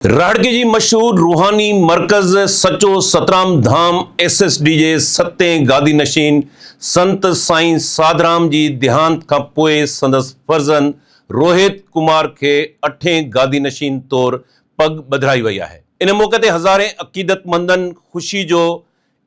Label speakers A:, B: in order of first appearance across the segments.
A: राड़की जी मशहूर रूहानी मरकज़ सचो सतराम धाम SSD जे सतें गादी नशीन संत साईं साधराम जी देहांत खां पोइ संदसि फर्ज़न रोहित कुमार खे 8हें गादी नशीन तौरु पग ॿधाई वई आहे। इन मौक़े ते हज़ारें अक़ीदतमंदनि ख़ुशी जो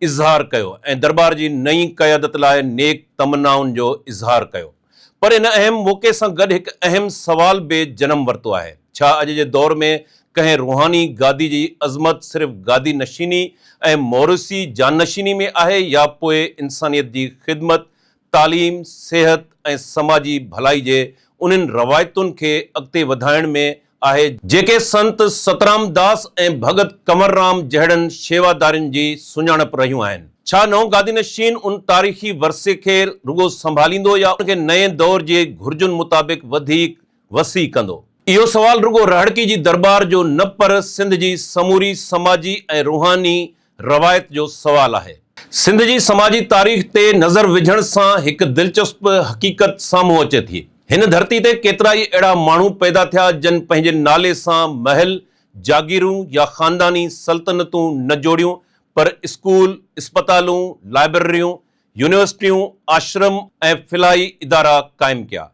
A: इज़हार कयो ऐं दरबार जी नई क़यादत लाइ नेक तमन्नाउनि जो इज़हार कयो। पर इन अहम मौक़े सां गॾु हिकु अहम सवाल बि जनम वरितो आहे। छा अॼु जे दौर में कंहिं रूहानी गादी जी अज़मत सिर्फ़ गादी नशीनी ऐं मोरूसी जाननशीनी में आहे या पोइ इंसानियत जी ख़िदमत, तालीम, सेहत ऐं समाजी भलाई जे उन्हनि रवायतुनि खे अॻिते वधाइण में आहे जेके संत सतराम दास ऐं भगत कंवरराम जहिड़नि शेवादारनि जी सुञाणप रहियूं आहिनि। छा नओं गादी नशीन उन तारीख़ी वरसे खे रुगो संभालींदो या उनखे नए दौर जे घुर्जुनि मुताबिक़ वधीक वसी कंदो? इहो सवाल रुगो राड़की जी दरबार जो न पर सिंध जी समूरी समाजी ऐं रूहानी रवायत जो सवाल आहे। सिंध जी समाजी तारीख़ ते नज़र विझण सां हिकु दिलचस्प हक़ीक़त साम्हूं अचे थी। हिन धरती ते केतिरा ई अहिड़ा माण्हू पैदा थिया जिन पंहिंजे नाले सां महल, जागीरूं या ख़ानदानी सल्तनतूं न जोड़ियूं, पर स्कूल, इस्पतालूं, लाइब्रेरियूं, यूनिवर्सिटियूं, आश्रम ऐं फिलाई इदारा क़ाइमु कया।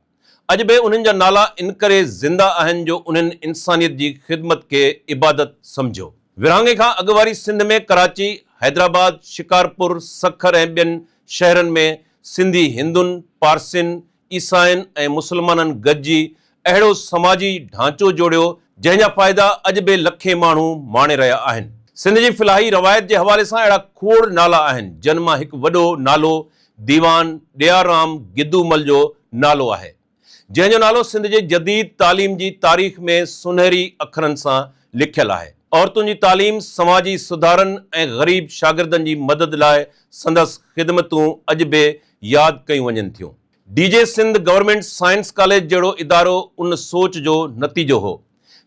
A: अॼु बि उन्हनि जा नाला इन करे ज़िंदा आहिनि जो उन्हनि इंसानियत जी ख़िदमत खे इबादत सम्झो। विरहाङे खां अॻु वारी सिंध में कराची, हैदराबाद, शिकारपुर, सखर ऐं ॿियनि शहरनि में सिंधी हिंदुनि, पारसियुनि, ईसाइनि ऐं मुस्लमाननि गॾिजी अहिड़ो समाजी ढांचो जोड़ियो जंहिंजा फ़ाइदा अॼु बि लखे माण्हू माणे रहिया आहिनि। सिंध जी फिलाही रवायत जे हवाले सां अहिड़ा खोड़ नाला आहिनि जिन मां हिकु वॾो नालो दीवान ॾियाराम गिदूमल जो नालो आहे, जंहिंजो नालो सिंध जे जदीद तालीम जी तारीख़ में सुनहरी अखरनि सां लिखियलु आहे। औरतुनि जी तालीम, समाजी सुधारनि ऐं ग़रीब शागिर्दनि जी मदद लाइ संदसि ख़िदमतूं अॼु बि यादि कयूं वञनि थियूं। DJ Sindh government science college जहिड़ो इदारो उन सोच जो नतीजो हो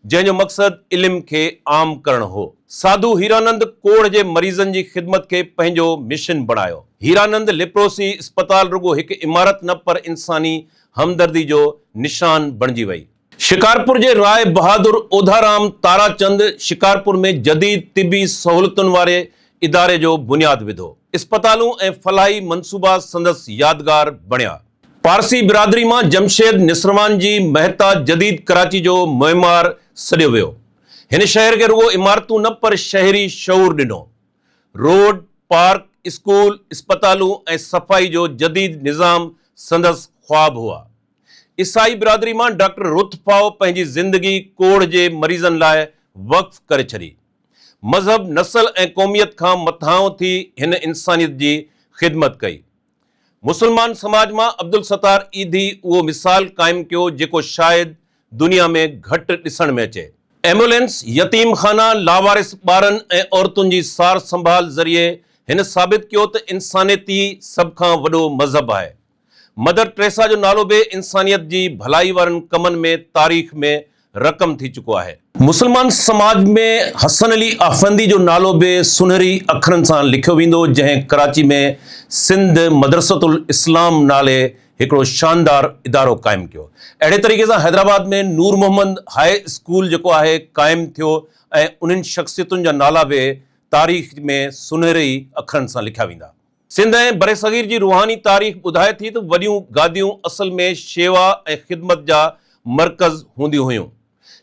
A: जंहिंजो मक़सदु इल्म खे आम करणु हो। साधु हीरानंद कोढ़ जे मरीज़नि जी ख़िदमत खे पंहिंजो मिशन बणायो। हीरानंद लेप्रोसी इस्पताल रुगो हिकु इमारत न पर इंसानी हमदर्दी जो निशान बणिजी वई। शिकारपुर जे राय बहादुर ओधाराम ताराचंद शिकारपुर में जदीद तिबी सहूलतुनि वारे इदारे जो बुनियादु विधो। इस्पतालूं ऐं फलाही मंसूबा संदसि यादगार बणिया। पारसी बिरादरी मां जमशेद निसरवान जी महता जदीद कराची जो मुइमार सॾियो वियो। हिन शहर खे रुगो इमारतूं न पर शहरी शऊर ॾिनो। रोड, पार्क, स्कूल, इस्पतालूं ऐं सफ़ाई जो जदीद निज़ाम संदसि ख्वाब हुआ। ईसाई बिरादरी मां डॉक्टर रुतफाओ पंहिंजी ज़िंदगी कोढ़ जे मरीज़नि लाइ वक़्फ़ करे छॾी। मज़हब, नस्ल ऐं क़ौमियत खां मथां थी हिन इंसानियत जी ख़िदमत कई। मुस्लमान समाज मां अब्दुल सत्तार ईदी उहो मिसाल क़ाइमु कयो जेको शायदि दुनिया में घटि ॾिसण में अचे। एम्बुलेंस, यतीम खाना, लावारिस ॿारनि ऐं औरतुनि जी सार संभाल ज़रिए हिन साबित कयो त इंसानियती सभ खां वॾो मज़हब आहे। मदर टेरेसा जो नालो बि इंसानियत जी भलाई वारनि कमनि में तारीख़ में रक़म थी चुको आहे। मुस्लमान समाज में हसन अली आफंदी जो नालो बि सुनहरी अखरनि सां लिखियो वेंदो, जंहिं कराची में सिंध मदरसतुल इस्लाम नाले हिकिड़ो शानदार इदारो क़ाइमु कयो। अहिड़े तरीक़े सां हैदराबाद में नूर मोहम्मद हाई स्कूल जेको आहे क़ाइमु थियो ऐं उन्हनि शख़्सियतुनि जा नाला बि तारीख़ में सुनहरी अखरनि सां लिखिया वेंदा। सिंध ऐं बरे सग़ीर जी रूहानी तारीख़ ॿुधाए थी त वॾियूं गादियूं असल में शेवा ऐं ख़िदमत जा मरकज़ हूंदियूं हुयूं।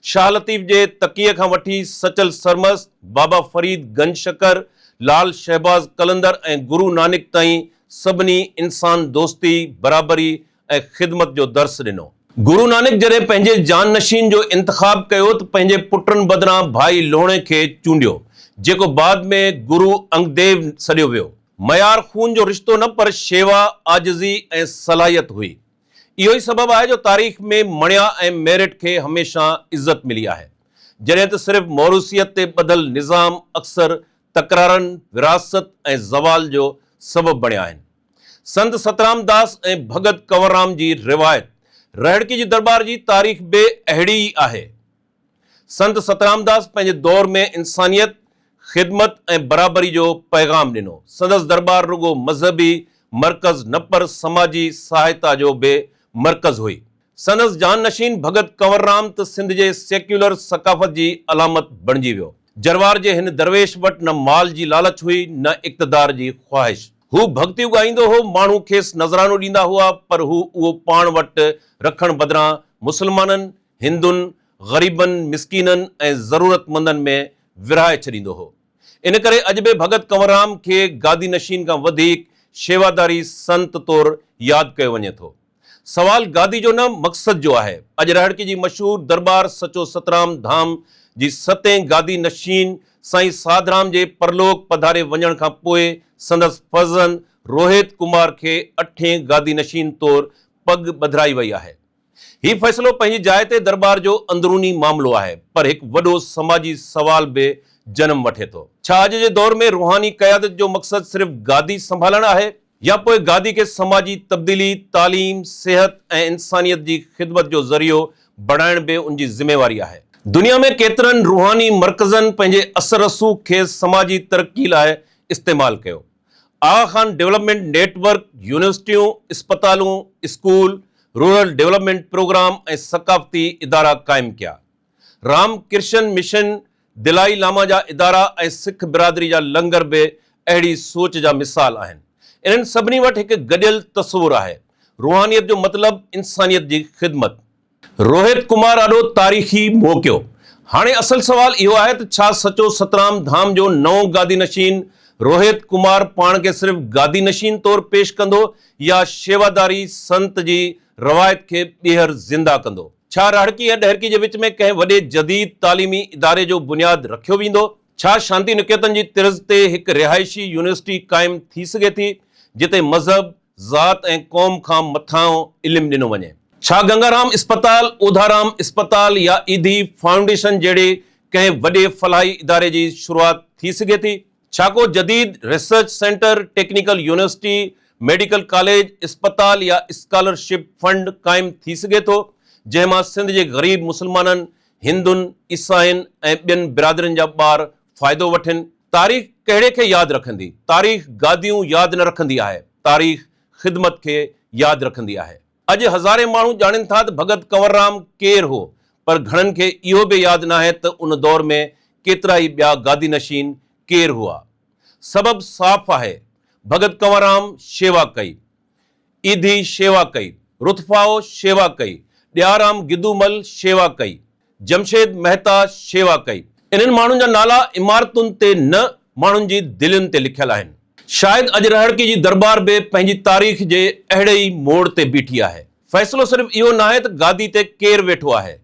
A: शाह लतीफ़ जे तक़ीअ खां वठी सचल सरमस्त, बाबा फरीद गंज शकर, लाल शहबाज़ कलंदर ऐं गुरु नानक ताईं सभिनी इंसान दोस्ती, बराबरी ऐं ख़िदमत जो दर्स ॾिनो। गुरु नानक जॾहिं पंहिंजे जाननशीन जो इंतिख़ाब कयो त पंहिंजे पुटनि बदिरां भाई लोणे खे चूंडियो, जेको बाद में गुरु अंगदेव सॾियो वियो। मयार खून जो रिश्तो न पर शेवा, आजिज़ी ऐं सलाहियत हुई। इहो ई सबबु आहे जो तारीख़ में मणिया ऐं मेरिट खे हमेशह इज़त मिली आहे, जॾहिं त सिर्फ़ मोरूसियत ते ॿधल निज़ाम अक्सर तकरारनि, विरासत ऐं ज़वाल जो सबबु बणिया आहिनि। संत सतराम दास ऐं भगत कंवरराम जी रिवायत राड़की जी दरबार जी तारीख़ बि अहिड़ी ई आहे। संत सतराम दास पंहिंजे दौर में इंसानियत, ख़िदमत ऐं बराबरी जो पैगाम ॾिनो। संदसि दरबार रुगो मज़हबी मरकज़ न पर समाजी सहायता जो बि मरकज़ हुई। संदसि जाननशीन भगत कंवरराम त सिंध जे सेक्युलर सकाफ़त जी अलामत बणिजी वियो। जरवार जे हिन दरवेश वटि न माल जी लालच हुई न इक़्तिदार जी ख़्वाहिश। हू भक्ति उॻाईंदो हो, माण्हू खेसि नज़रानो ॾींदा हुआ, पर हू उहो पाण वटि रखण बदिरां मुस्लमाननि, हिंदुनि, ग़रीबनि, मिसकीननि ऐं ज़रूरतमंदनि में विरहाए छॾींदो हो। इन करे अॼु बि भगत कंवरराम खे गादी नशीन खां वधीक शेवादारी संत तौरु यादि कयो वञे थो। सवाल गादी जो न, मक़सद जो आहे। अॼु रहड़की जी मशहूर दरबार सचो सतराम धाम जी सतें गादी नशीन साईं साधराम जे परलोक पधारे वञण खां पोइ संदसि फर्ज़ंद रोहित कुमार खे 8हें गादी नशीन तौरु पग ॿधाई वई आहे। हीउ फ़ैसिलो पंहिंजी जाइ ते दरबार जो अंदरूनी मामिलो आहे, पर हिकु वॾो समाजी सवाल बि जन्म वठे थो। छा अॼु जे दौर में रूहानी क़यादत जो मक़सदु सिर्फ़ गादी संभालणु आहे, या पोइ गादी खे समाजी तब्दीली, तालीम, सिहत ऐं इंसानियत जी ख़िदमत जो ज़रियो बणाइण बि उनजी ज़िम्मेवारी आहे। दुनिया में केतिरनि रूहानी मर्कज़नि पंहिंजे असर रसूख़ खे समाजी तरक़ी लाइ इस्तेमालु कयो। आगा खान डेवलपमेंट नेटवर्क यूनिवर्सिटियूं, इस्पतालूं, स्कूल, रूरल डेवलपमेंट प्रोग्राम ऐं सकाफ़ती इदारा क़ाइमु कया। राम कृष्ण मिशन, दिलाई लामा जा इदारा ऐं सिख बिरादरी जा लंगर बि अहिड़ी सोच जा मिसाल आहिनि। इन्हनि सभिनी वटि हिकु गॾियल तस्वुर आहे। रूहानियत जो मतिलबु इंसानियत जी ख़िदमत। रोहित कुमार ॾाढो तारीख़ी मौक़ियो। हाणे असल सवाल इहो आहे त छा सचो सतराम धाम जो नओं गादी नशीन रोहित कुमार पाण खे सिर्फ़ गादी नशीन तौरु पेश कंदो, या शेवादारी संत जी रवायत खे ॿीहर ज़िंदा कंदो? छा रहड़की ऐं ॾहरकी जे विच में कंहिं वॾे जदीद तालीमी इदारे जो बुनियादु रखियो वेंदो? छा शांति निकेतन जी तिर्ज़ ते हिकु रिहाइशी यूनिवर्सिटी क़ाइमु थी सघे थी, जिते मज़हब, ज़ात ऐं क़ौम खां मथां इल्मु ॾिनो वञे? छा गंगाराम इस्पताल, ओधाराम इस्पताल या ईदी फाउंडेशन जहिड़े कंहिं वॾे फलाही इदारे जी शुरूआति थी सघे थी? छा को जदीद research centre, technical university, medical college, इस्पताल या स्कॉलरशिप फंड क़ाइमु थी सघे थो, जंहिंमां सिंध जे ग़रीब मुस्लमाननि, हिंदुनि, ईसाइनि ऐं ॿियनि बिरादरियुनि जा ॿार फ़ाइदो वठनि? तारीख़ कहिड़े खे यादि रखंदी? तारीख़ गादियूं यादि न रखंदी आहे, तारीख़ ख़िदमत खे यादि रखंदी आहे। अॼु हज़ारे माण्हू ॼाणनि था त भगत कंवरराम केरु हो, पर घणनि खे इहो बि यादि न आहे त उन दौर में केतिरा ई ॿिया गादी नशीन केरु हुआ। सबबु साफ़ आहे। भगत कंवरराम शेवा कई, ईदी शेवा कई, रुतफ़ाओ शेवा कई, ॾियाराम गिदूमल शेवा कई, जमशेद मेहता शेवा कई। इन्हनि माण्हुनि जा नाला इमारतुनि ते न, माण्हुनि जी दिलुनि ते लिखियल आहिनि। शायदि अॼु रहड़की जी दरबार बि पंहिंजी तारीख़ जे अहिड़े ई मोड़ ते बीठी आहे। फ़ैसिलो सिर्फ़ु इहो न आहे त गादी ते केरु वेठो आहे,